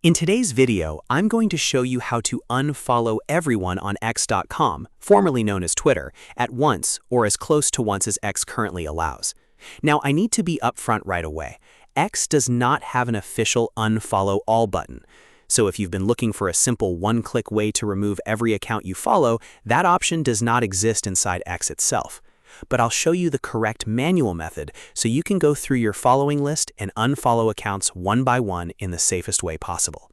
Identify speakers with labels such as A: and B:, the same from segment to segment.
A: In today's video, I'm going to show you how to unfollow everyone on X.com, formerly known as Twitter, at once or as close to once as X currently allows. Now, I need to be upfront right away. X does not have an official unfollow all button. So if you've been looking for a simple one-click way to remove every account you follow, that option does not exist inside X itself. But I'll show you the correct manual method so you can go through your following list and unfollow accounts one by one in the safest way possible.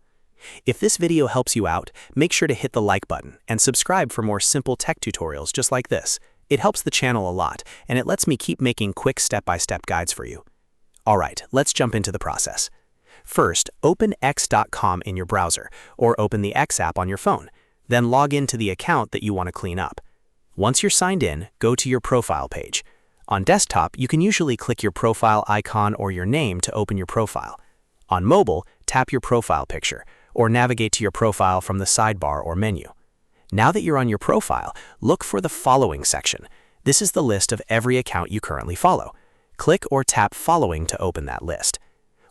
A: If this video helps you out, make sure to hit the like button and subscribe for more simple tech tutorials just like this. It helps the channel a lot, and it lets me keep making quick step-by-step guides for you. Alright, let's jump into the process. First, open X.com in your browser, or open the X app on your phone. Then log into the account that you want to clean up. Once you're signed in, go to your profile page. On desktop, you can usually click your profile icon or your name to open your profile. On mobile, tap your profile picture, or navigate to your profile from the sidebar or menu. Now that you're on your profile, look for the Following section. This is the list of every account you currently follow. Click or tap Following to open that list.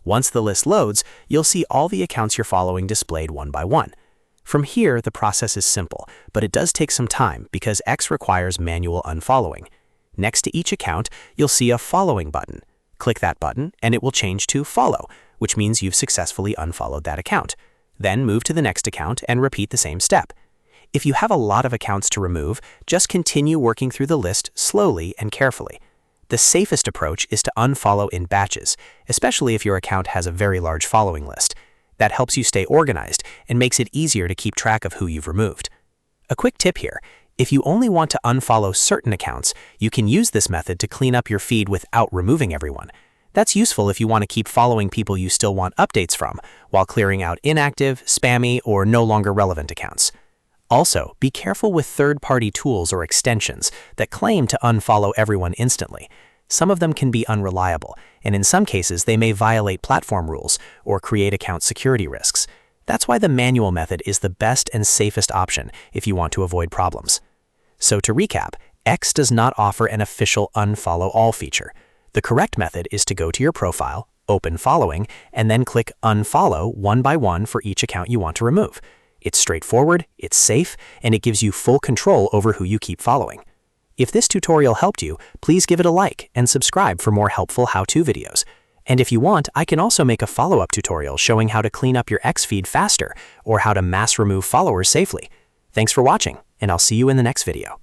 A: Once the list loads, you'll see all the accounts you're following displayed one by one. From here, the process is simple, but it does take some time because X requires manual unfollowing. Next to each account, you'll see a Following button. Click that button, and it will change to Follow, which means you've successfully unfollowed that account. Then move to the next account and repeat the same step. If you have a lot of accounts to remove, just continue working through the list slowly and carefully. The safest approach is to unfollow in batches, especially if your account has a very large following list. That helps you stay organized and makes it easier to keep track of who you've removed. A quick tip here, if you only want to unfollow certain accounts, you can use this method to clean up your feed without removing everyone. That's useful if you want to keep following people you still want updates from, while clearing out inactive, spammy, or no longer relevant accounts. Also, be careful with third-party tools or extensions that claim to unfollow everyone instantly. Some of them can be unreliable, and in some cases they may violate platform rules or create account security risks. That's why the manual method is the best and safest option if you want to avoid problems. So to recap, X does not offer an official unfollow all feature. The correct method is to go to your profile, open Following, and then click Unfollow one by one for each account you want to remove. It's straightforward, it's safe, and it gives you full control over who you keep following. If this tutorial helped you, please give it a like and subscribe for more helpful how-to videos. And if you want, I can also make a follow-up tutorial showing how to clean up your X feed faster or how to mass remove followers safely. Thanks for watching, and I'll see you in the next video.